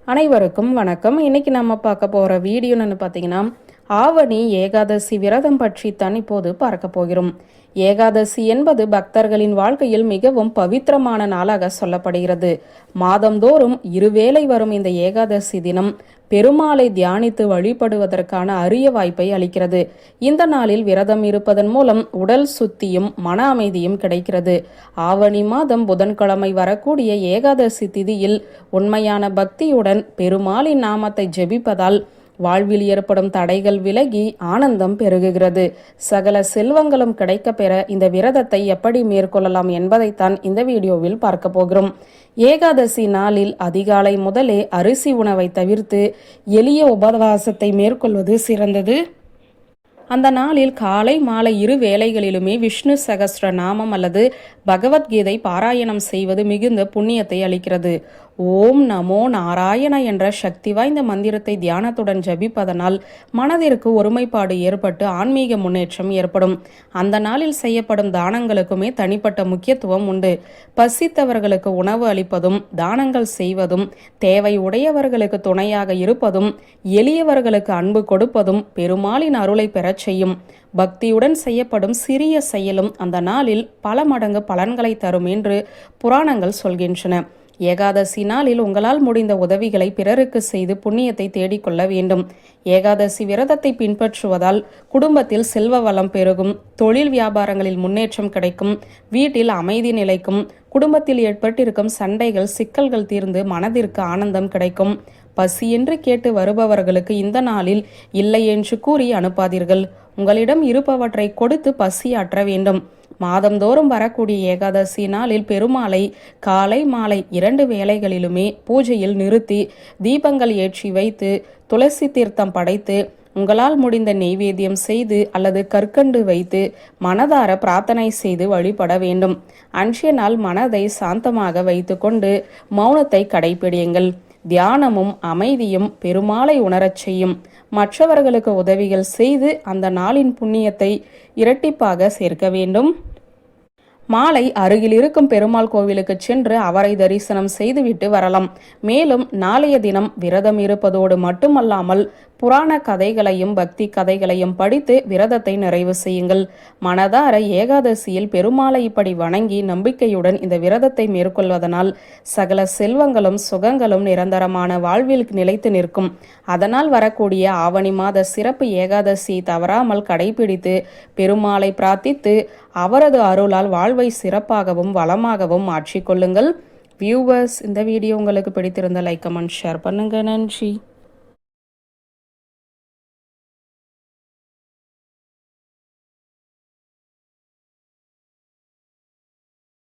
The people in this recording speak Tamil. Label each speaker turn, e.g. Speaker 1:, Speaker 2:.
Speaker 1: அனைவருக்கும் வணக்கம். இன்னைக்கு நம்ம பார்க்க போகிற வீடியோன்னு பார்த்தீங்கன்னா ஆவணி ஏகாதசி விரதம் பற்றி தான் இப்போது பார்க்க போகிறோம். ஏகாதசி என்பது பக்தர்களின் வாழ்க்கையில் மிகவும் பவித்திரமான நாளாக சொல்லப்படுகிறது. மாதந்தோறும் இருவேளை வரும் இந்த ஏகாதசி தினம் பெருமாளை தியானித்து வழிபடுவதற்கான அரிய வாய்ப்பை அளிக்கிறது. இந்த நாளில் விரதம் இருப்பதன் மூலம் உடல் சுத்தியும் மன அமைதியும் கிடைக்கிறது. ஆவணி மாதம் புதன்கிழமை வரக்கூடிய ஏகாதசி திதியில் உண்மையான பக்தியுடன் பெருமாளின் நாமத்தை ஜெபிப்பதால் வாழ்வில் ஏற்படும் தடைகள் விலகி ஆனந்தம் பெருகுகிறது. சகல செல்வங்களும் கிடைக்க பெற இந்த விரதத்தை எப்படி மேற்கொள்ளலாம் என்பதைத்தான் இந்த வீடியோவில் பார்க்க போகிறோம். ஏகாதசி நாளில் அதிகாலை முதலே அரிசி உணவை தவிர்த்து எளிய உபவாசத்தை மேற்கொள்வது சிறந்தது. அந்த நாளில் காலை மாலை இரு வேளைகளிலுமே விஷ்ணு சகஸ்ர நாமம் அல்லது பகவத்கீதை பாராயணம் செய்வது மிகுந்த புண்ணியத்தை அளிக்கிறது. ஓம் நமோ நாராயண என்ற சக்தி வாய்ந்த மந்திரத்தை தியானத்துடன் ஜபிப்பதனால் மனதிற்கு ஒருமைப்பாடு ஏற்பட்டு ஆன்மீக முன்னேற்றம் ஏற்படும். அந்த நாளில் செய்யப்படும் தானங்களுக்குமே தனிப்பட்ட முக்கியத்துவம் உண்டு. பசித்தவர்களுக்கு உணவு அளிப்பதும் தானங்கள் செய்வதும் தேவை உடையவர்களுக்கு துணையாக இருப்பதும் எளியவர்களுக்கு அன்பு கொடுப்பதும் பெருமாளின் அருளை பெற செய்யும். பக்தியுடன் செய்யப்படும் சிறிய செயலும் அந்த நாளில் பல மடங்கு பலன்களை தரும் என்று புராணங்கள் சொல்கின்றன. ஏகாதசி நாளில் உங்களால் முடிந்த உதவிகளை பிறருக்கு செய்து புண்ணியத்தை தேடிக்கொள்ள வேண்டும். ஏகாதசி விரதத்தை பின்பற்றுவதால் குடும்பத்தில் செல்வ வளம் பெருகும், தொழில் வியாபாரங்களில் முன்னேற்றம் கிடைக்கும், வீட்டில் அமைதி நிலைக்கும், குடும்பத்தில் ஏற்பட்டிருக்கும் சண்டைகள் சிக்கல்கள் தீர்ந்து மனதிற்கு ஆனந்தம் கிடைக்கும். பசி என்று கேட்டு வருபவர்களுக்கு இந்த நாளில் இல்லை என்று கூறி அனுப்பாதீர்கள். உங்களிடம் இருப்பவற்றை கொடுத்து பசியாற்ற வேண்டும். மாதந்தோறும் வரக்கூடிய ஏகாதசி நாளில் பெருமாளை காலை மாலை 2 வேளைகளிலுமே பூஜையில் நிறுத்தி தீபங்கள் ஏற்றி வைத்து துளசி தீர்த்தம் படைத்து உங்களால் முடிந்த நெய்வேத்தியம் செய்து அல்லது கற்கண்டு வைத்து மனதார பிரார்த்தனை செய்து வழிபட வேண்டும். அன்றைய நாள் மனதை சாந்தமாக வைத்து கொண்டு மௌனத்தை கடைபிடியுங்கள். தியானமும் அமைதியும் பெருமாளை உணரச் செய்யும். மற்றவர்களுக்கு உதவிகள் செய்து அந்த நாளின் புண்ணியத்தை இரட்டிப்பாக சேர்க்க வேண்டும். மாலை அருகில் இருக்கும் பெருமாள் கோவிலுக்கு சென்று அவரை தரிசனம் செய்துவிட்டு வரலாம். மேலும் நாளைய தினம் விரதம் இருப்பதோடு மட்டுமல்லாமல் புராண கதைகளையும் பக்தி கதைகளையும் படித்து விரதத்தை நிறைவு செய்யுங்கள். மனதார ஏகாதசியில் பெருமாளை இப்படி வணங்கி நம்பிக்கையுடன் இந்த விரதத்தை மேற்கொள்வதனால் சகல செல்வங்களும் சுகங்களும் நிரந்தரமான வாழ்வில் நிலைத்து நிற்கும். அதனால் வரக்கூடிய ஆவணி மாத சிறப்பு ஏகாதசி தவறாமல் கடைபிடித்து பெருமாளை பிரார்த்தித்து அவரது அருளால் வாழ்வை சிறப்பாகவும் வளமாகவும் மாற்றிக்கொள்ளுங்கள். வியூவர்ஸ், இந்த வீடியோ உங்களுக்கு பிடித்திருந்த லைக் கமெண்ட் ஷேர் பண்ணுங்க. நன்றி.